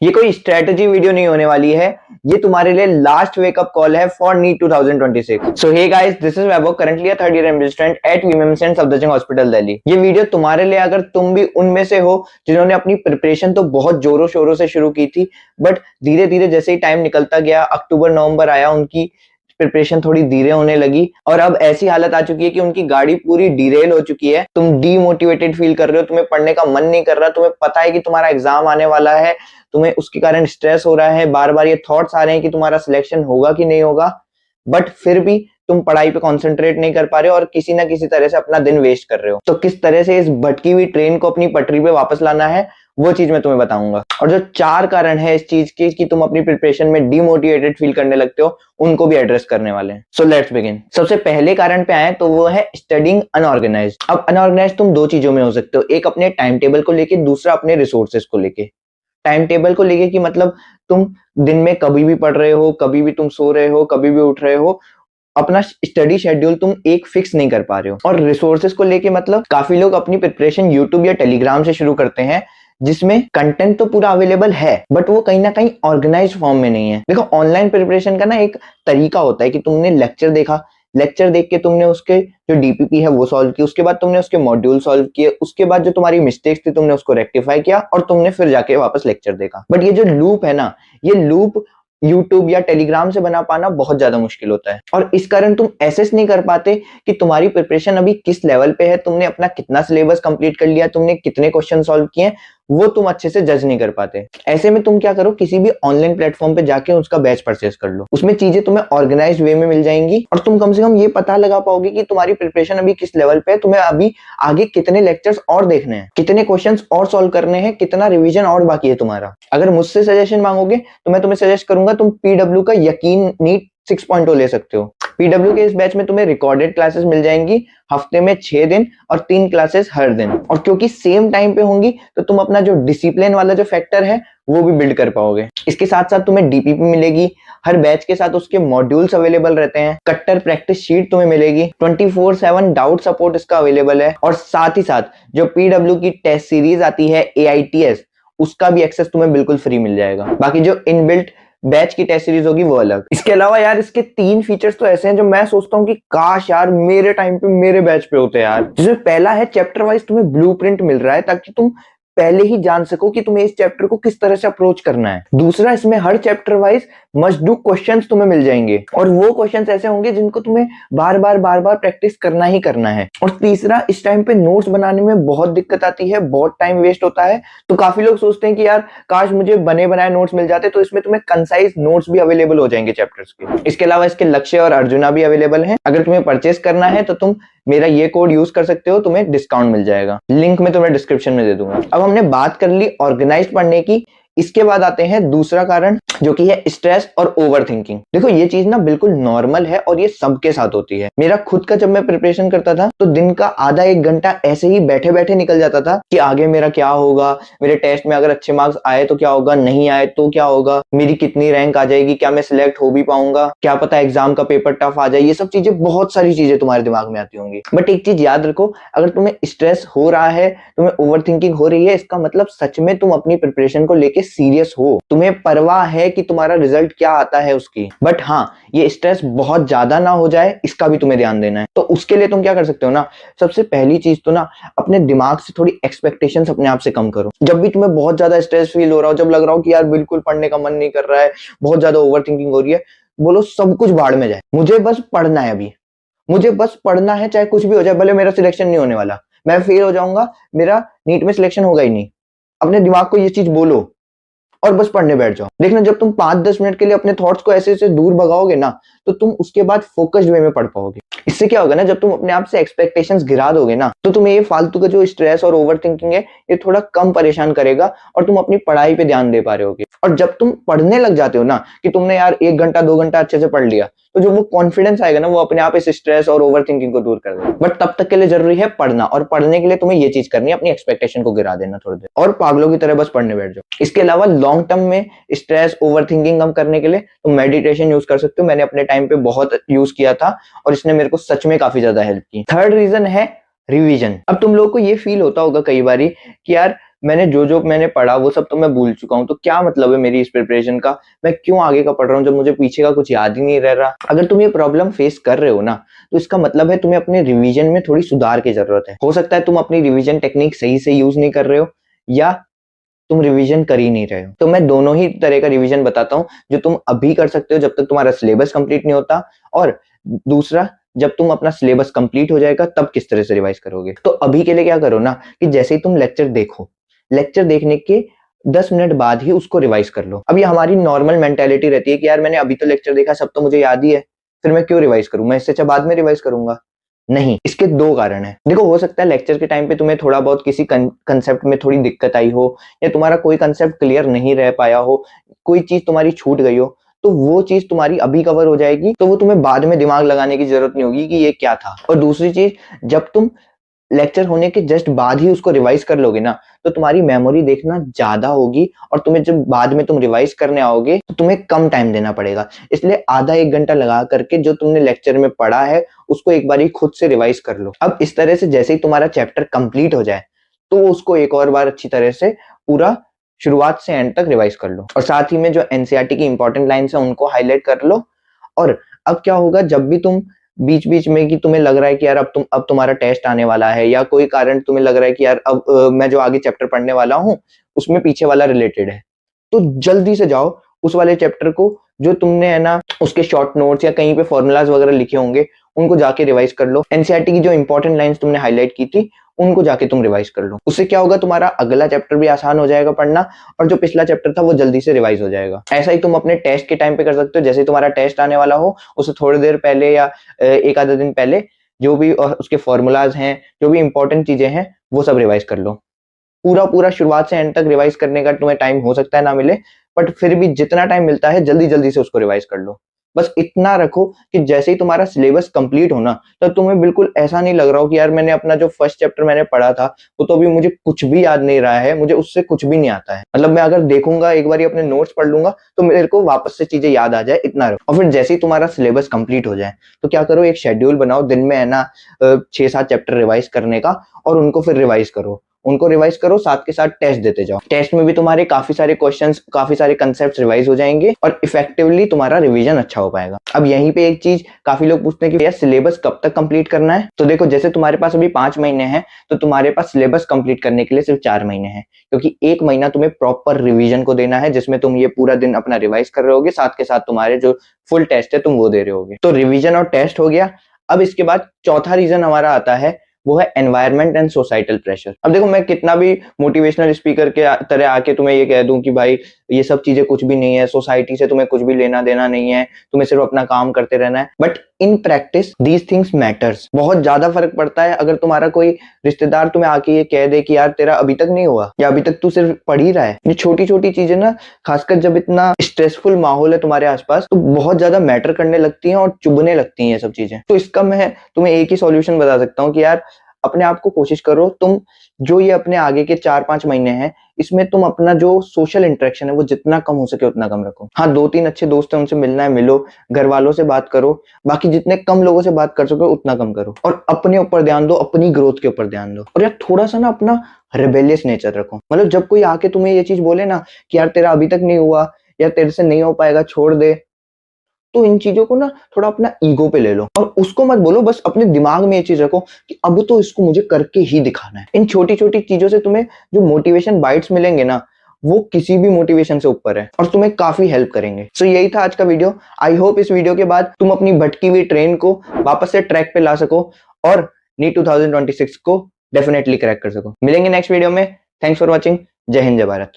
ये कोई strategy video नहीं होने वाली है, ये तुम्हारे लिए लास्ट वेकअप कॉल है for NEET 2026। So hey guys, this is Vaibhav, currently a third year MBBS student at VMMC and Safdarjung hospital Delhi. ये वीडियो तुम्हारे लिए अगर तुम भी उनमें से हो जिन्होंने अपनी प्रिपरेशन तो बहुत जोरों शोरों से शुरू की थी, बट धीरे धीरे जैसे ही टाइम निकलता गया, अक्टूबर नवंबर आया, उनकी प्रिपरेशन थोड़ी धीरे होने लगी और अब ऐसी हालत आ चुकी है कि उनकी गाड़ी पूरी डिरेल हो चुकी है। तुम डीमोटिवेटेड फील कर रहे हो, तुम्हें पढ़ने का मन नहीं कर रहा, तुम्हें पता है कि तुम्हारा एग्जाम आने वाला है, तुम्हें उसके कारण स्ट्रेस हो रहा है, बार बार ये थॉट्स आ रहे हैं कि तुम्हारा सिलेक्शन होगा कि नहीं होगा, बट फिर भी तुम पढ़ाई पे कंसंट्रेट नहीं कर पा रहे हो और किसी ना किसी तरह से अपना दिन वेस्ट कर रहे हो। तो किस तरह से इस भटकी हुई ट्रेन को अपनी पटरी पे वापस लाना है, वो चीज मैं तुम्हें बताऊंगा। और जो 4 कारण है इस चीज के कि तुम अपनी प्रिपरेशन में डीमोटिवेटेड फील करने लगते हो, उनको भी एड्रेस करने वाले हैं। So let's begin. सबसे पहले कारण पे आए तो वो है स्टडिंग अनऑर्गेनाइज्ड। अब अनऑर्गेनाइज्ड तुम 2 चीजों में हो सकते हो, एक अपने टाइम टेबल को लेके, दूसरा अपने रिसोर्सेज को लेके। टाइम टेबल को लेके कि मतलब तुम दिन में कभी भी पढ़ रहे हो, कभी भी तुम सो रहे हो, कभी भी उठ रहे हो, अपना स्टडी शेड्यूल तुम एक फिक्स नहीं कर पा रहे हो। और रिसोर्सेज को लेके मतलब काफी लोग अपनी प्रिपरेशन यूट्यूब या टेलीग्राम से शुरू करते हैं, जिसमें कंटेंट तो पूरा अवेलेबल है बट वो कहीं ना कहीं ऑर्गेनाइज्ड फॉर्म में नहीं है। देखो, ऑनलाइन प्रिपरेशन का ना एक तरीका होता है कि तुमने लेक्चर देखा, लेक्चर देख के तुमने उसके जो डीपीपी है वो सॉल्व की, उसके बाद तुमने उसके मॉड्यूल सॉल्व किए, उसके बाद जो तुम्हारी मिस्टेक्स थी तुमने उसको रेक्टिफाई किया और तुमने फिर जाके वापस लेक्चर देखा। बट ये जो लूप है ना, ये लूप यूट्यूब या टेलीग्राम से बना पाना बहुत ज्यादा मुश्किल होता है और इस कारण तुम एसेस नहीं कर पाते कि तुम्हारी प्रिपरेशन अभी किस लेवल पे है, तुमने अपना कितना सिलेबस कंप्लीट कर लिया, तुमने कितने क्वेश्चन सॉल्व किए, वो तुम अच्छे से जज नहीं कर पाते। ऐसे में तुम क्या करो, किसी भी ऑनलाइन प्लेटफॉर्म पे जाके उसका बैच परचेस कर लो, उसमें चीजें तुम्हें ऑर्गेनाइज्ड वे में मिल जाएंगी और तुम कम से कम ये पता लगा पाओगे कि तुम्हारी प्रिपरेशन अभी किस लेवल पे है, तुम्हें अभी आगे कितने लेक्चर्स और देखने हैं, कितने क्वेश्चंस और सॉल्व करने हैं, कितना रिवीजन और बाकी है तुम्हारा। अगर मुझसे सजेशन मांगोगे तो मैं तुम्हें सजेस्ट करूंगा तुम पीडब्ल्यू का यकीन नीट 6.0 ले सकते हो। पीडब्ल्यू के इस बैच में तुम्हें रिकॉर्डेड क्लासेस मिल जाएंगी हफ्ते में 6 दिन और 3 क्लासेस हर दिन, और क्योंकि सेम टाइम पे होंगी तो तुम अपना जो डिसिप्लिन वाला जो फैक्टर है वो भी बिल्ड कर पाओगे। इसके साथ साथ तुम्हें डीपीपी मिलेगी, हर बैच के साथ उसके मॉड्यूल्स अवेलेबल रहते हैं, कट्टर प्रैक्टिस शीट तुम्हें मिलेगी, 24/7 डाउट सपोर्ट इसका अवेलेबल है और साथ ही साथ जो पीडब्ल्यू की टेस्ट सीरीज आती है AITS, उसका भी एक्सेस तुम्हें बिल्कुल फ्री मिल जाएगा। बाकी जो इनबिल्ट बैच की टेस्ट सीरीज होगी वो अलग। इसके अलावा यार इसके 3 फीचर्स तो ऐसे हैं जो मैं सोचता हूँ कि काश यार मेरे टाइम पे मेरे बैच पे होते यार। जिसमें पहला है चैप्टर वाइज तुम्हें ब्लूप्रिंट मिल रहा है ताकि तुम पहले ही जान सको कि तुम्हें इस चैप्टर को किस तरह से अप्रोच करना है। दूसरा, इसमें हर chapter wise must do questions तुम्हें मिल जाएंगे और वो क्वेश्चंस ऐसे होंगे जिनको तुम्हें बार बार प्रैक्टिस करना ही करना है। और तीसरा, इस टाइम पे नोट्स बनाने में बहुत दिक्कत आती है, बहुत टाइम वेस्ट होता है, तो काफी लोग सोचते हैं कि यार काश मुझे बने बनाए नोट्स मिल जाते, तो इसमें तुम्हें कंसाइज नोट्स भी अवेलेबल हो जाएंगे चैप्टर्स के। इसके अलावा इसके लक्ष्य और अर्जुना भी अवेलेबल है। अगर तुम्हें परचेस करना है तो तुम मेरा ये कोड यूज कर सकते हो, तुम्हें डिस्काउंट मिल जाएगा, लिंक मैं तुम्हें डिस्क्रिप्शन में दे दूंगा। अब हमने बात कर ली ऑर्गेनाइज्ड पढ़ने की, इसके बाद आते हैं दूसरा कारण जो कि है स्ट्रेस और ओवर थिंकिंग। देखो, ये चीज ना बिल्कुल नॉर्मल है और ये सबके साथ होती है। मेरा खुद का जब मैं प्रिपरेशन करता था तो दिन का आधा 1 घंटा ऐसे ही बैठे बैठे निकल जाता था कि आगे मेरा क्या होगा, मेरे टेस्ट में अगर अच्छे मार्क्स आए तो क्या होगा, नहीं आए तो क्या होगा, मेरी कितनी रैंक आ जाएगी, क्या मैं सिलेक्ट हो भी पाऊंगा, क्या पता एग्जाम का पेपर टफ आ जाए। ये सब चीजें, बहुत सारी चीजें तुम्हारे दिमाग में आती होंगी। बट एक चीज याद रखो, अगर तुम्हें स्ट्रेस हो रहा है, तुम्हें ओवर थिंकिंग हो रही है, इसका मतलब सच में तुम अपनी प्रिपरेशन को लेके सीरियस हो, तुम्हें परवाह है कि तुम्हारा रिजल्ट क्या आता है उसकी। बट हाँ, ये स्ट्रेस बहुत ज्यादा ना हो जाए, इसका भी तुम्हें ध्यान देना है। तो उसके लिए तुम क्या कर सकते हो ना, सबसे पहली चीज तो ना अपने दिमाग से थोड़ी एक्सपेक्टेशंस अपने आप से कम करो। जब भी तुम्हें बहुत ज्यादा स्ट्रेस फील हो रहा हो, जब लग रहा हो कि यार बिल्कुल पढ़ने का मन नहीं कर रहा है, बहुत ज्यादा ओवर थिंकिंग हो रही है, बोलो सब कुछ बाढ़ में जाए, मुझे बस पढ़ना है, अभी मुझे बस पढ़ना है, चाहे कुछ भी हो जाए, भले मेरा सिलेक्शन नहीं होने वाला, मैं फेल हो जाऊंगा, मेरा नीट में सिलेक्शन होगा ही नहीं। अपने दिमाग को ये चीज बोलो और बस पढ़ने बैठ जाओ। देखना, जब तुम 5-10 मिनट के लिए अपने थॉट्स को ऐसे ऐसे दूर भगाओगे ना, तो तुम उसके बाद फोकस्ड वे में पढ़ पाओगे। इससे क्या होगा ना, जब तुम अपने आप से एक्सपेक्टेशंस गिरा दोगे ना, तो तुम्हें ये फालतू का जो स्ट्रेस और ओवर थिंकिंग है, ये थोड़ा कम परेशान करेगा और तुम अपनी पढ़ाई पे ध्यान दे पा रहे होगे। और जब तुम पढ़ने लग जाते हो ना, कि तुमने यार 1 घंटा 2 घंटा अच्छे से पढ़ लिया, तो जो वो कॉन्फिडेंस आएगा ना, वो अपने आप इस स्ट्रेस और ओवर थिंकिंग को दूर कर देगा। बट तब तक के लिए जरूरी है पढ़ना, और पढ़ने के लिए तुम्हें ये चीज करनी है, अपनी एक्सपेक्टेशन को गिरा देना थोड़ी देर और पागलों की तरह बस पढ़ने बैठ जाओ। इसके अलावा लॉन्ग टर्म में स्ट्रेस ओवर थिंकिंग कम करने के लिए तुम मेडिटेशन यूज कर सकते हो। मैंने अपने टाइम पे बहुत यूज किया था और इसने मेरे को सच में काफी ज्यादा हेल्प की। थर्ड रीजन है रिवीजन। अब तुम लोगों को ये फील होता होगा कई बारी कि यार मैंने जो मैंने पढ़ा वो सब तो मैं भूल चुका हूँ, तो क्या मतलब है मेरी इस प्रिपरेशन का, मैं क्यों आगे का पढ़ रहा हूँ जब मुझे पीछे का कुछ याद ही नहीं रह रहा। अगर तुम ये प्रॉब्लम फेस कर रहे हो ना, तो इसका मतलब है तुम्हें अपने रिवीजन में थोड़ी सुधार की जरूरत है। हो सकता है तुम अपनी रिवीजन टेक्निक सही से यूज नहीं कर रहे हो, या तुम रिवीजन कर ही नहीं रहे हो। तो मैं दोनों ही तरह का रिवीजन बताता हूँ, जो तुम अभी कर सकते हो जब तक तुम्हारा सिलेबस कंप्लीट नहीं होता, और दूसरा जब तुम अपना सिलेबस कंप्लीट हो जाएगा तब किस तरह से रिवाइज करोगे। तो अभी के लिए क्या करो ना, कि जैसे ही तुम लेक्चर देखो, लेक्चर देखने के 10 मिनट बाद ही उसको रिवाइज कर लो। अब ये हमारी नॉर्मल मेंटेलिटी रहती है कि यार मैंने अभी तो लेक्चर देखा, सब तो मुझे याद ही है, फिर मैं क्यों रिवाइज करूं, मैं इससे अच्छा बाद में रिवाइज करूंगा। नहीं, इसके दो कारण है। देखो, हो सकता है लेक्चर के टाइम पे तुम्हें थोड़ा बहुत किसी कंसेप्ट में थोड़ी दिक्कत आई हो, या तुम्हारा कोई कंसेप्ट क्लियर नहीं रह पाया हो, कोई चीज तुम्हारी छूट गई हो, तो वो चीज तुम्हारी अभी कवर हो जाएगी, तो वो तुम्हें बाद में दिमाग लगाने की जरूरत नहीं होगी कि ये क्या था। और दूसरी चीज, जब तुम लेक्चर होने के जस्ट बाद ही उसको रिवाइज कर लोगे ना, तो तुम्हारी मेमोरी देखना ज्यादा होगी, और तुम्हें जब बाद में तुम रिवाइज करने आओगे तो तुम्हें कम टाइम देना पड़ेगा। इसलिए आधा एक घंटा लगा करके जो तुमने लेक्चर में पढ़ा है उसको एक बार ही खुद से रिवाइज कर लो। अब इस तरह से जैसे ही तुम्हारा चैप्टर कंप्लीट हो जाए, तो उसको एक और बार अच्छी तरह से पूरा शुरुआत से एंड तक रिवाइज कर लो, और साथ ही में जो एनसीईआरटी की इंपॉर्टेंट लाइन्स है उनको हाईलाइट कर लो। और अब क्या होगा, जब भी तुम बीच बीच में कि तुम्हें लग रहा है कि यार अब तुम्हारा टेस्ट आने वाला है, या कोई कारण तुम्हें लग रहा है कि यार अब मैं जो आगे चैप्टर पढ़ने वाला हूँ उसमें पीछे वाला रिलेटेड है, तो जल्दी से जाओ उस वाले चैप्टर को, जो तुमने है ना उसके शॉर्ट नोट्स या कहीं पे फॉर्मूलाज वगैरह लिखे होंगे उनको जाके रिवाइज कर लो। एनसीईआरटी की जो इंपॉर्टेंट लाइंस तुमने हाईलाइट की थी उनको जाके तुम रिवाइज कर लो। उससे क्या होगा, तुम्हारा अगला चैप्टर भी आसान हो जाएगा पढ़ना, और जो पिछला चैप्टर था वो जल्दी से रिवाइज हो जाएगा। ऐसा ही तुम अपने टेस्ट के टाइम पे कर सकते हो। जैसे तुम्हारा टेस्ट आने वाला हो उससे थोड़ी देर पहले या एक आधा दिन पहले जो भी उसके फॉर्मूलाज हैं, जो भी इंपॉर्टेंट चीजें हैं, वो सब रिवाइज कर लो। पूरा पूरा शुरुआत से एंड तक रिवाइज करने का तुम्हें टाइम हो सकता है ना मिले, बट फिर भी जितना टाइम मिलता है जल्दी जल्दी से उसको रिवाइज कर लो। बस इतना रखो कि जैसे ही तुम्हारा सिलेबस कंप्लीट होना, तो तुम्हें बिल्कुल ऐसा नहीं लग रहा हो कि यार मैंने अपना जो फर्स्ट चैप्टर मैंने पढ़ा था वो तो अभी मुझे कुछ भी याद नहीं रहा है, मुझे उससे कुछ भी नहीं आता है। मतलब मैं अगर देखूंगा एक बार अपने नोट्स पढ़ लूंगा तो मेरे को वापस से चीजें याद आ जाए, इतना रखो। और फिर जैसे ही तुम्हारा सिलेबस कंप्लीट हो जाए तो क्या करो, एक शेड्यूल बनाओ दिन में है ना 6-7 चैप्टर रिवाइज करने का, और उनको फिर रिवाइज करो। उनको रिवाइज करो, साथ के साथ टेस्ट देते जाओ। टेस्ट में भी तुम्हारे काफी सारे क्वेश्चंस, काफी सारे कंसेप्ट्स रिवाइज हो जाएंगे, और इफेक्टिवली तुम्हारा रिवीजन अच्छा हो पाएगा। अब यहीं पे एक चीज काफी लोग पूछते हैं कि भैया सिलेबस कब तक कंप्लीट करना है। तो देखो, जैसे तुम्हारे पास अभी 5 महीने हैं, तो तुम्हारे पास सिलेबस कंप्लीट करने के लिए सिर्फ 4 महीने हैं, क्योंकि 1 महीना तुम्हें प्रॉपर रिवीजन को देना है, जिसमें तुम ये पूरा दिन अपना रिवाइज कर रहे होगे, साथ के साथ तुम्हारे जो फुल टेस्ट है तुम वो दे रहे होगे। तो रिवीजन और टेस्ट हो गया। अब इसके बाद चौथा रीजन हमारा आता है, वो है एनवायरमेंट एंड सोसाइटल प्रेशर। अब देखो, मैं कितना भी मोटिवेशनल स्पीकर के तरह आके तुम्हें ये कह दूं कि भाई ये सब चीजें कुछ भी नहीं है, सोसाइटी से तुम्हें कुछ भी लेना देना नहीं है, तुम्हें सिर्फ अपना काम करते रहना है, but in practice these things matters. बहुत ज्यादा फर्क पड़ता है अगर तुम्हारा कोई रिश्तेदार तुम्हें आके ये कह दे कि यार तेरा अभी तक नहीं हुआ, या अभी तक तू सिर्फ पढ़ ही रहा है। ये छोटी छोटी चीजें ना, खासकर जब इतना स्ट्रेसफुल माहौल है तुम्हारे आसपास, तो बहुत ज्यादा मैटर करने लगती हैं और चुभने लगती हैं ये सब चीजें। तो इसका मैं तुम्हें एक ही सॉल्यूशन बता सकता हूँ कि यार अपने आप को कोशिश करो, तुम जो ये अपने आगे के 4-5 महीने हैं इसमें तुम अपना जो सोशल इंटरेक्शन है वो जितना कम हो सके उतना कम रखो। हाँ, 2-3 अच्छे दोस्त हैं उनसे मिलना है मिलो, घर वालों से बात करो, बाकी जितने कम लोगों से बात कर सको उतना कम करो, और अपने ऊपर ध्यान दो, अपनी ग्रोथ के ऊपर ध्यान दो। और यार थोड़ा सा ना अपना रिबेलियस नेचर रखो। मतलब जब कोई आके तुम्हें ये चीज बोले ना कि यार तेरा अभी तक नहीं हुआ, या तेरे से नहीं हो पाएगा, छोड़ दे, तो इन चीजों को ना थोड़ा अपना ईगो पे ले लो, और उसको मत बोलो, बस अपने दिमाग में ये चीज रखो कि अब तो इसको मुझे करके ही दिखाना है। इन छोटी छोटी चीजों से तुम्हें जो मोटिवेशन बाइट्स मिलेंगे ना, वो किसी भी मोटिवेशन से ऊपर है, और तुम्हें काफी हेल्प करेंगे। सो यही था आज का वीडियो। आई होप इस वीडियो के बाद तुम अपनी भटकी हुई ट्रेन को वापस से ट्रैक पे ला सको, और नीट 2026 को डेफिनेटली क्रैक कर सको। मिलेंगे नेक्स्ट वीडियो में। Thanks for watching. जय हिंद, जय भारत।